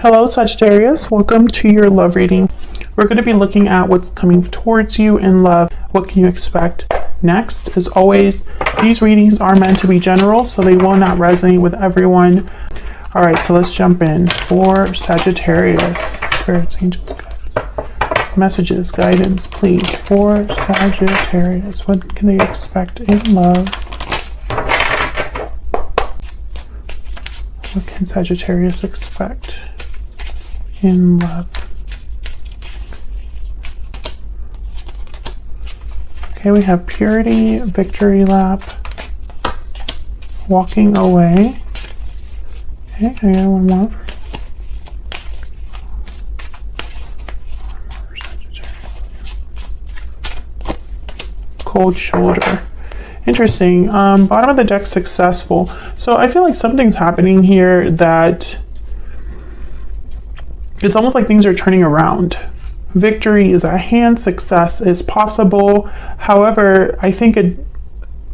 Hello Sagittarius, welcome to your love reading. We're going to be looking at what's coming towards you in love. What can you expect next? As always, these readings are meant to be general, so they will not resonate with everyone. All right, so let's jump in. For Sagittarius, spirits, angels, guides, messages, guidance, please. For Sagittarius, what can they expect in love? What can Sagittarius expect in love? Okay, we have purity, victory lap, walking away. Okay, I got one more. Cold shoulder. Interesting. Bottom of the deck, successful. So I feel like something's happening here that it's almost like things are turning around. Victory is at hand, success is possible. However, I think it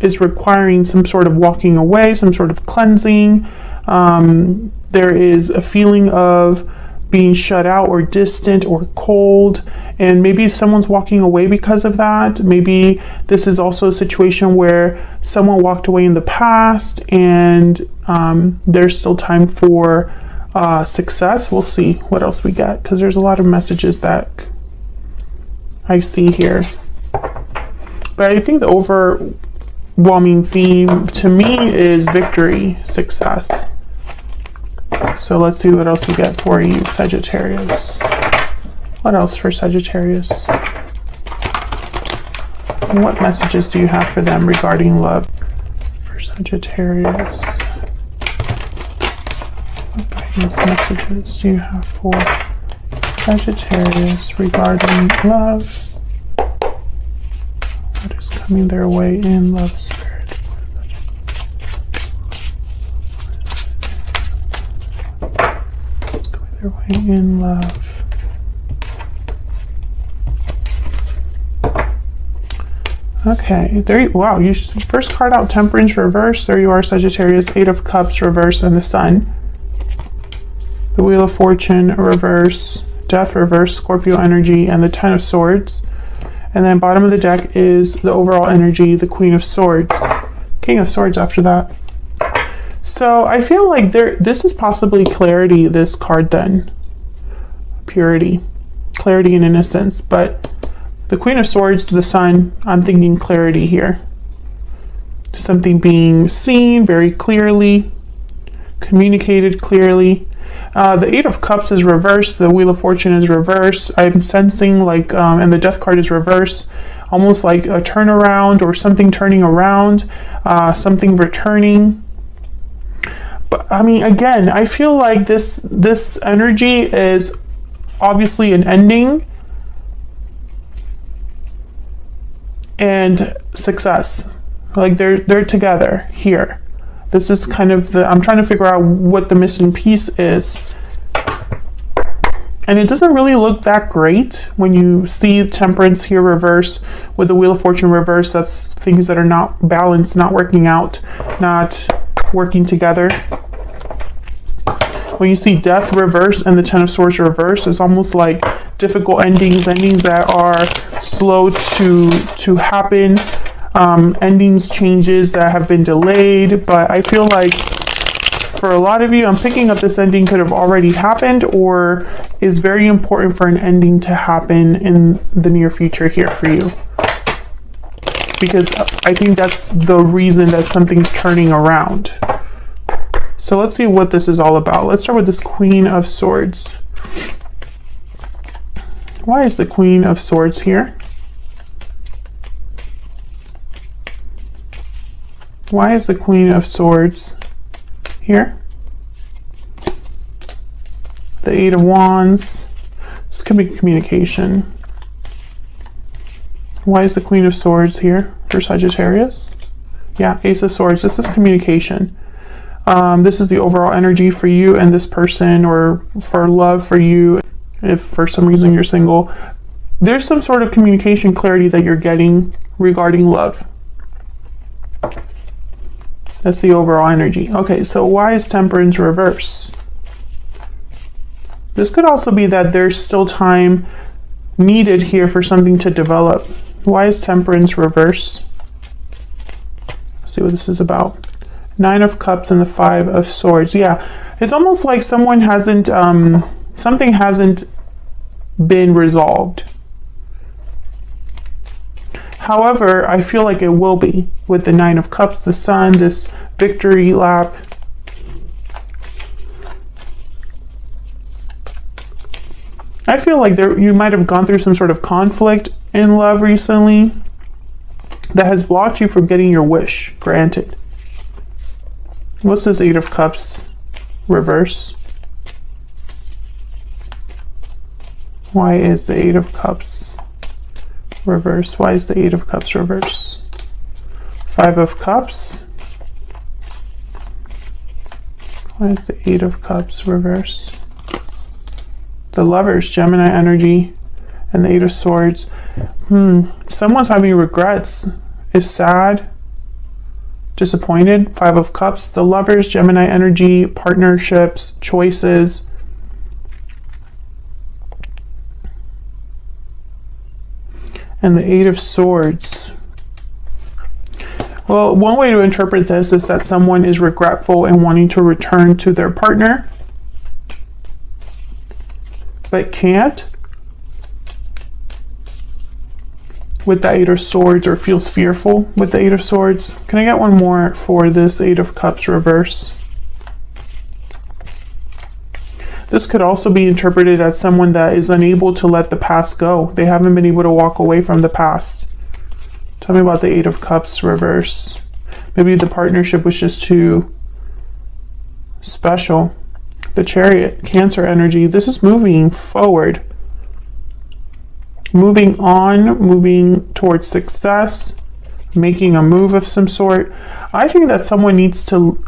is requiring some sort of walking away, some sort of cleansing. There is a feeling of being shut out or distant or cold, and maybe someone's walking away because of that. Maybe this is also a situation where someone walked away in the past and there's still time for success. We'll see what else we get, because there's a lot of messages that I see here. But I think the overwhelming theme to me is victory, success. So let's see what else we get for you, Sagittarius. What else for Sagittarius? What messages do you have for them regarding love? For Sagittarius. What guidance messages do you have for Sagittarius regarding love? What is coming their way in love, spirit? What's coming their way in love? Okay, there you, wow, you first card out, Temperance reverse. There you are, Sagittarius, Eight of Cups reverse, and the Sun. The Wheel of Fortune reverse, Death reverse, Scorpio energy, and the Ten of Swords. And then bottom of the deck is the overall energy, the Queen of Swords, King of Swords after that. So I feel like this is possibly clarity, this card then. Purity, clarity and innocence, but the Queen of Swords, the Sun, I'm thinking clarity here. Something being seen very clearly, communicated clearly. The Eight of Cups is reversed. The Wheel of Fortune is reversed. I'm sensing like, and the Death card is reversed, almost like a turnaround or something turning around, something returning. But I mean, again, I feel like this energy is obviously an ending and success. Like they're together here. This is kind of I'm trying to figure out what the missing piece is. And it doesn't really look that great when you see Temperance here reverse with the Wheel of Fortune reverse. That's things that are not balanced, not working out, not working together. When you see Death reverse and the Ten of Swords reverse, it's almost like difficult endings that are slow to happen. Endings, changes that have been delayed, but I feel like for a lot of you, I'm picking up this ending could have already happened or is very important for an ending to happen in the near future here for you. Because I think that's the reason that something's turning around. So let's see what this is all about. Let's start with this Queen of Swords. Why is the Queen of Swords here? Why is the Queen of Swords here? The Eight of Wands. This could be communication. Why is the Queen of Swords here for Sagittarius? Yeah, Ace of Swords. This is communication. This is the overall energy for you and this person, or for love for you. If for some reason you're single, there's some sort of communication clarity that you're getting regarding love. That's the overall energy. Okay, so why is Temperance reverse? This could also be that there's still time needed here for something to develop. Why is Temperance reverse? Let's see what this is about. 9 of Cups and the 5 of Swords. Yeah, it's almost like someone hasn't, something hasn't been resolved. However, I feel like it will be with the 9 of Cups, the Sun, this victory lap. I feel like you might have gone through some sort of conflict in love recently that has blocked you from getting your wish granted. What's this 8 of Cups reverse? Why is the 8 of Cups reverse? Why is the 8 of Cups reverse? 5 of Cups. Why is the 8 of Cups reverse? The Lovers, Gemini energy, and the 8 of Swords. Someone's having regrets, is sad, disappointed. 5 of Cups, the Lovers, Gemini energy, partnerships, choices. And the 8 of Swords. Well, one way to interpret this is that someone is regretful and wanting to return to their partner, but can't with the 8 of Swords, or feels fearful with the 8 of Swords. Can I get one more for this 8 of Cups reverse? This could also be interpreted as someone that is unable to let the past go. They haven't been able to walk away from the past. Tell me about the 8 of Cups reverse. Maybe the partnership was just too special. The Chariot, Cancer energy. This is moving forward. Moving on, moving towards success, making a move of some sort. I think that someone needs to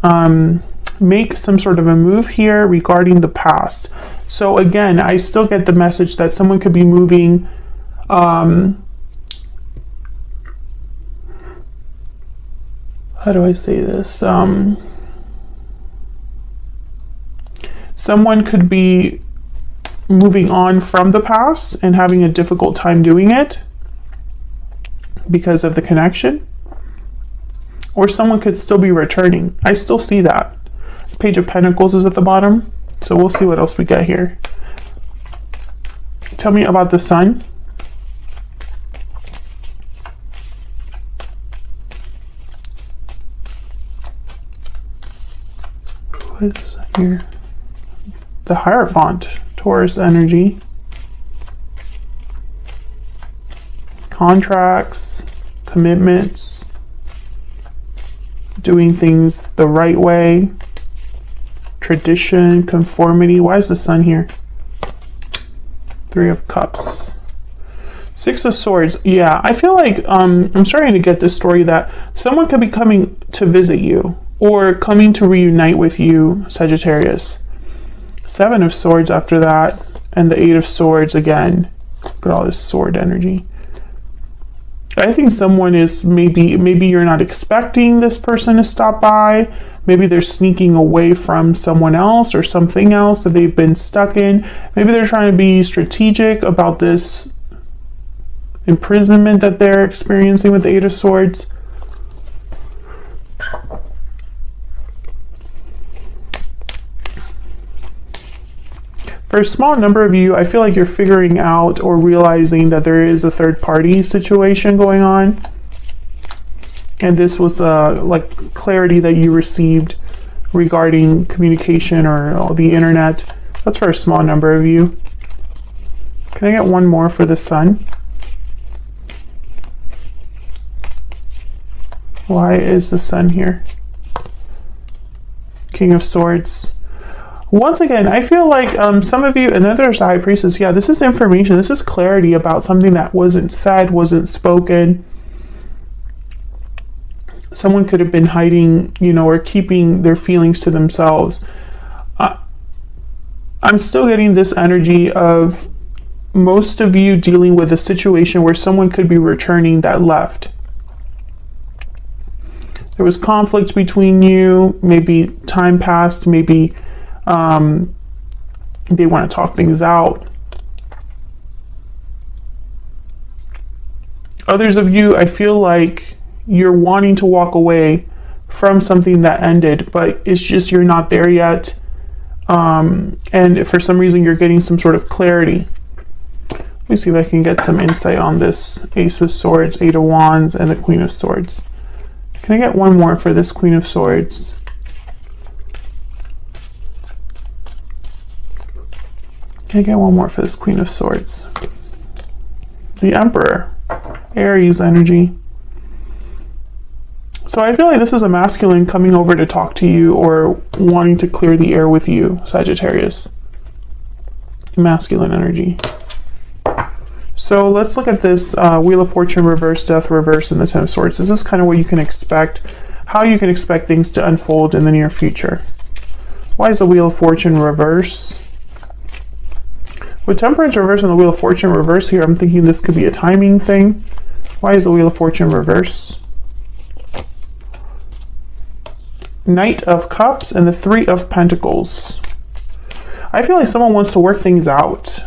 make some sort of a move here regarding the past. So again, I still get the message that someone could be moving how do I say this? Someone could be moving on from the past and having a difficult time doing it because of the connection. Or someone could still be returning. I still see that. Page of Pentacles is at the bottom. So we'll see what else we get here. Tell me about the Sun. What is that here? The Hierophant, Taurus energy. Contracts, commitments, doing things the right way, tradition, conformity. Why is the Sun here? 3 of Cups. 6 of Swords. Yeah, I feel like I'm starting to get this story that someone could be coming to visit you or coming to reunite with you, Sagittarius. 7 of Swords after that, and the 8 of Swords again. Look at all this sword energy. I think someone is maybe you're not expecting this person to stop by. Maybe they're sneaking away from someone else or something else that they've been stuck in. Maybe they're trying to be strategic about this imprisonment that they're experiencing with the 8 of Swords. For a small number of you, I feel like you're figuring out or realizing that there is a third party situation going on. And this was like clarity that you received regarding communication or the internet. That's for a small number of you. Can I get one more for the Sun? Why is the Sun here? King of Swords. Once again, I feel like some of you, and then there's the High Priestess. Yeah, this is information. This is clarity about something that wasn't said, wasn't spoken. Someone could have been hiding, or keeping their feelings to themselves. I'm still getting this energy of most of you dealing with a situation where someone could be returning that left. There was conflict between you, maybe time passed, maybe They want to talk things out. Others of you, I feel like you're wanting to walk away from something that ended, but it's just you're not there yet. And for some reason, you're getting some sort of clarity. Let me see if I can get some insight on this Ace of Swords, Eight of Wands, and the Queen of Swords. Can I get one more for this Queen of Swords? Can I get one more for this Queen of Swords? The Emperor, Aries energy. So I feel like this is a masculine coming over to talk to you or wanting to clear the air with you, Sagittarius. Masculine energy. So let's look at this Wheel of Fortune reverse, Death reverse, and the Ten of Swords. This is kind of what you can expect, how you can expect things to unfold in the near future. Why is the Wheel of Fortune reverse? With Temperance reverse and the Wheel of Fortune reverse here, I'm thinking this could be a timing thing. Why is the Wheel of Fortune reverse? Knight of Cups and the Three of Pentacles. I feel like someone wants to work things out.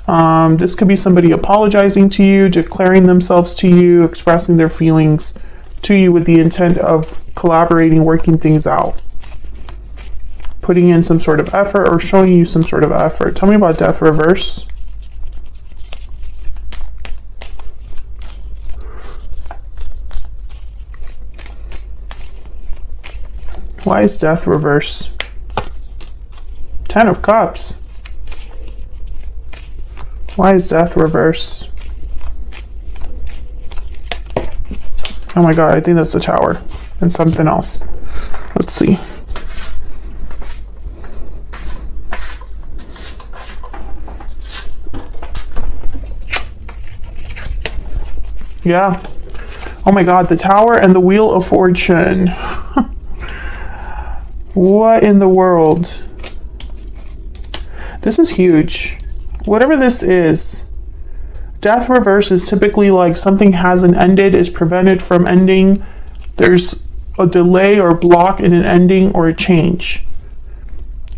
This could be somebody apologizing to you, declaring themselves to you, expressing their feelings to you with the intent of collaborating, working things out. Putting in some sort of effort or showing you some sort of effort. Tell me about Death reverse. Why is Death reverse? Ten of Cups. Why is Death reverse? Oh my God, I think that's the Tower and something else. Let's see. Yeah. Oh my God, the Tower and the Wheel of Fortune. What in the world? This is huge. Whatever this is, Death reverse is typically like something hasn't ended, is prevented from ending. There's a delay or block in an ending or a change.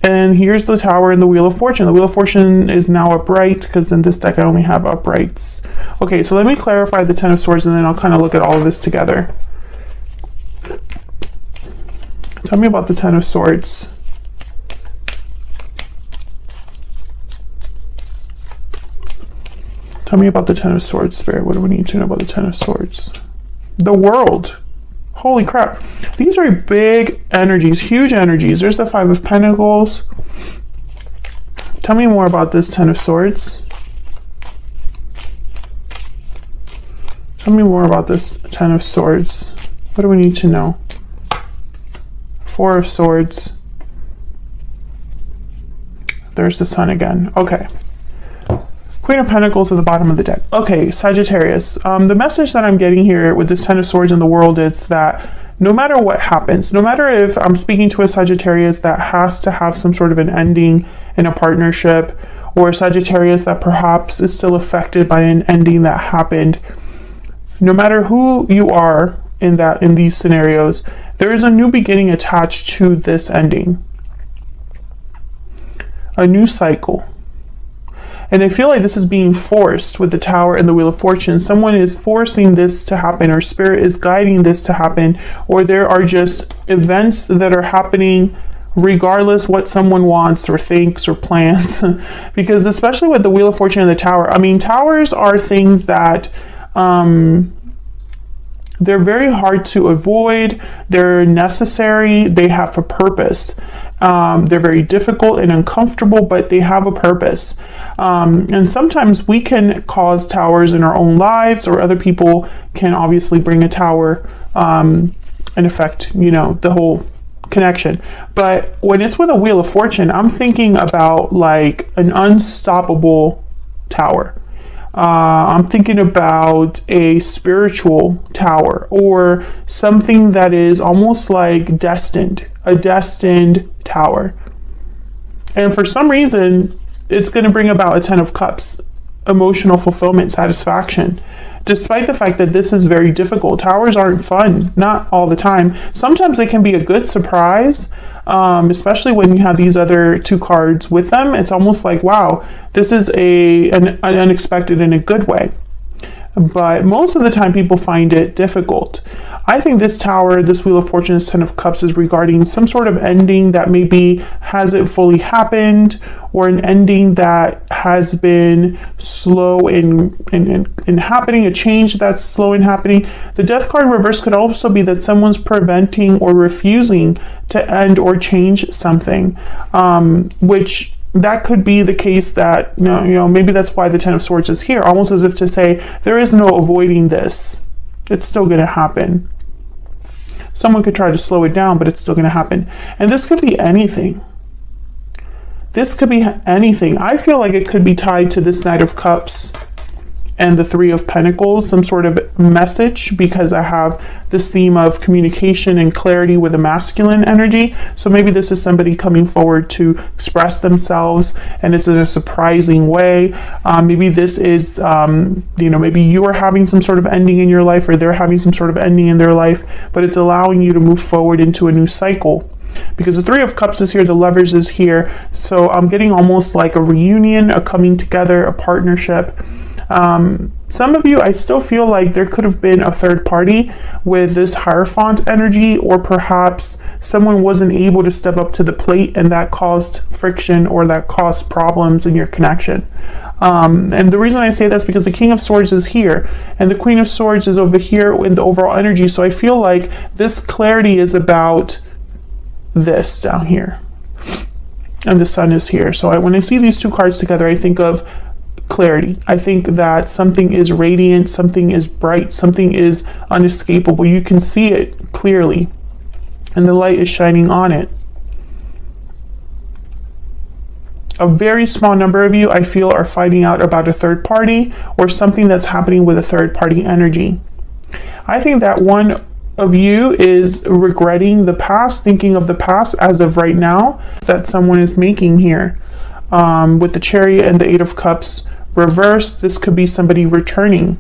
And here's the Tower and the Wheel of Fortune. The Wheel of Fortune is now upright because in this deck I only have uprights. Okay, so let me clarify the Ten of Swords and then I'll kind of look at all of this together. Tell me about the Ten of Swords. Tell me about the Ten of Swords, Spirit. What do we need to know about the Ten of Swords? The World. Holy crap. These are big energies, huge energies. There's the Five of Pentacles. Tell me more about this Ten of Swords. Tell me more about this Ten of Swords. What do we need to know? Four of Swords. There's the Sun again. Okay. Queen of Pentacles at the bottom of the deck. Okay, Sagittarius. The message that I'm getting here with this Ten of Swords in the World is that no matter what happens, no matter if I'm speaking to a Sagittarius that has to have some sort of an ending in a partnership, or a Sagittarius that perhaps is still affected by an ending that happened, no matter who you are in these scenarios, there is a new beginning attached to this ending. A new cycle. And I feel like this is being forced with the Tower and the Wheel of Fortune. Someone is forcing this to happen, or Spirit is guiding this to happen, or there are just events that are happening regardless what someone wants or thinks or plans. Because especially with the Wheel of Fortune and the Tower, I mean, towers are things that they're very hard to avoid. They're necessary. They have a purpose. They're very difficult and uncomfortable, but they have a purpose. And sometimes we can cause towers in our own lives, or other people can obviously bring a tower and affect, the whole connection. But when it's with a Wheel of Fortune, I'm thinking about like an unstoppable tower. I'm thinking about a spiritual tower, or something that is almost like a destined tower. And for some reason, it's going to bring about a Ten of Cups, emotional fulfillment, satisfaction. despite the fact that this is very difficult. Towers aren't fun, not all the time. Sometimes they can be a good surprise, especially when you have these other two cards with them. It's almost like, wow, this is an unexpected in a good way. But most of the time people find it difficult. I think this Tower, this Wheel of Fortune, this Ten of Cups is regarding some sort of ending that maybe hasn't fully happened, or an ending that has been slow in happening, a change that's slow in happening. The Death card reverse could also be that someone's preventing or refusing to end or change something, which that could be the case that, you know, maybe that's why the Ten of Swords is here, almost as if to say, there is no avoiding this. It's still going to happen. Someone could try to slow it down, but it's still going to happen. And this could be anything. This could be anything. I feel like it could be tied to this Knight of Cups and the Three of Pentacles, some sort of message, because I have this theme of communication and clarity with a masculine energy. So maybe this is somebody coming forward to express themselves, and it's in a surprising way. Maybe this is, maybe you are having some sort of ending in your life, or they're having some sort of ending in their life, but it's allowing you to move forward into a new cycle. Because the Three of Cups is here, the Lovers is here. So I'm getting almost like a reunion, a coming together, a partnership. Some of you, I still feel like there could have been a third party with this Hierophant energy, or perhaps someone wasn't able to step up to the plate and that caused friction, or that caused problems in your connection. And the reason I say that's because the King of Swords is here and the Queen of Swords is over here in the overall energy. So I feel like this clarity is about this down here, and the Sun is here. So when I see these two cards together, I think of clarity. I think that something is radiant, something is bright, something is unescapable. You can see it clearly, and the light is shining on it. A very small number of you, I feel, are finding out about a third party or something that's happening with a third party energy. I think that one of you is regretting the past, thinking of the past as of right now, that someone is making here. With the Chariot and the Eight of Cups reversed, this could be somebody returning.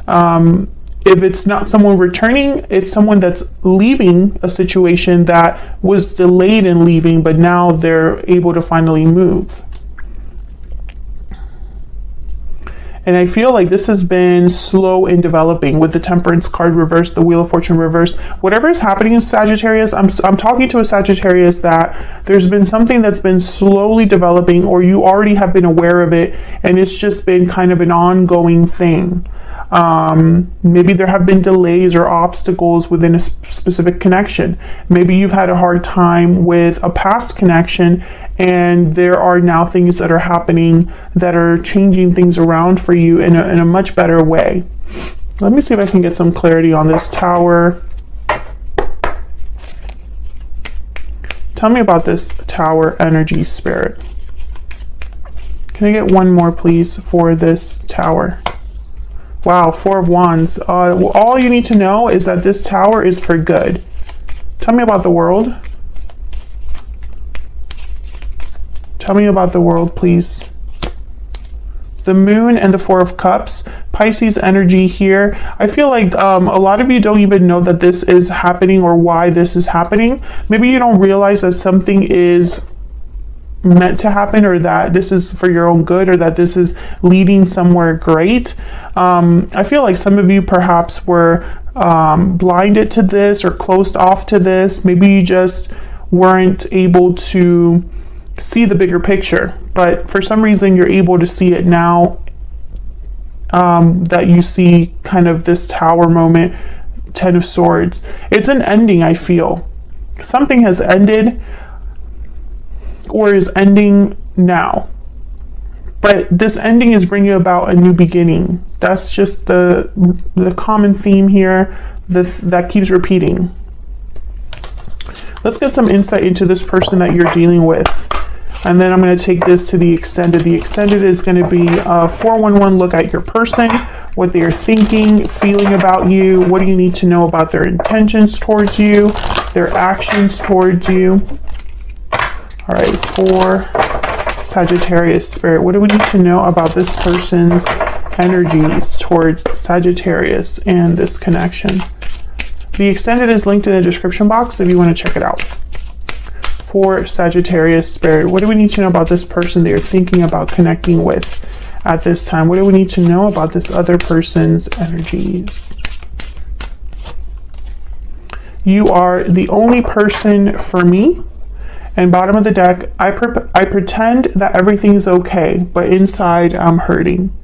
If it's not someone returning, it's someone that's leaving a situation that was delayed in leaving, but now they're able to finally move. And I feel like this has been slow in developing with the Temperance card reversed, the Wheel of Fortune reversed. Whatever is happening in Sagittarius, I'm talking to a Sagittarius that there's been something that's been slowly developing, or you already have been aware of it, and it's just been kind of an ongoing thing. Maybe there have been delays or obstacles within a specific connection. Maybe you've had a hard time with a past connection, and there are now things that are happening that are changing things around for you in a much better way. Let me see if I can get some clarity on this Tower. Tell me about this Tower energy, Spirit. Can I get one more, please, for this Tower? Wow, Four of Wands. All you need to know is that this Tower is for good. Tell me about the World. Tell me about the World, please. The Moon and the Four of Cups. Pisces energy here. I feel like a lot of you don't even know that this is happening or why this is happening. Maybe you don't realize that something is meant to happen, or that this is for your own good, or that this is leading somewhere great. I feel like some of you perhaps were blinded to this or closed off to this. Maybe you just weren't able to see the bigger picture, but for some reason you're able to see it now, that you see kind of this Tower moment, Ten of Swords. It's an ending, I feel. Something has ended or is ending now. But this ending is bringing about a new beginning. That's just the common theme here that keeps repeating. Let's get some insight into this person that you're dealing with. And then I'm going to take this to the extended. The extended is going to be a 411 look at your person, what they are thinking, feeling about you. What do you need to know about their intentions towards you, their actions towards you? All right, for Sagittarius, Spirit, what do we need to know about this person's energies towards Sagittarius and this connection. The extended is linked in the description box if you want to check it out. For Sagittarius spirit, what do we need to know about this person that you're thinking about connecting with at this time? What do we need to know about this other person's energies? You are the only person for me. And bottom of the deck, I pretend that everything's okay, but inside I'm hurting.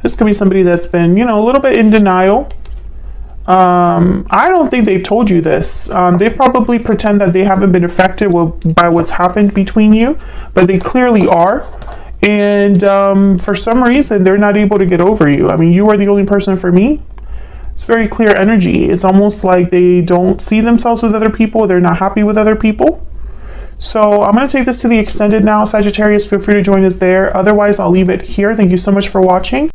This could be somebody that's been, you know, a little bit in denial. I don't think they've told you this. They probably pretend that they haven't been affected by what's happened between you, but they clearly are. And for some reason, they're not able to get over you. I mean, you are the only person for me. It's very clear energy. It's almost like they don't see themselves with other people. They're not happy with other people. So I'm going to take this to the extended now. Sagittarius, feel free to join us there. Otherwise, I'll leave it here. Thank you so much for watching.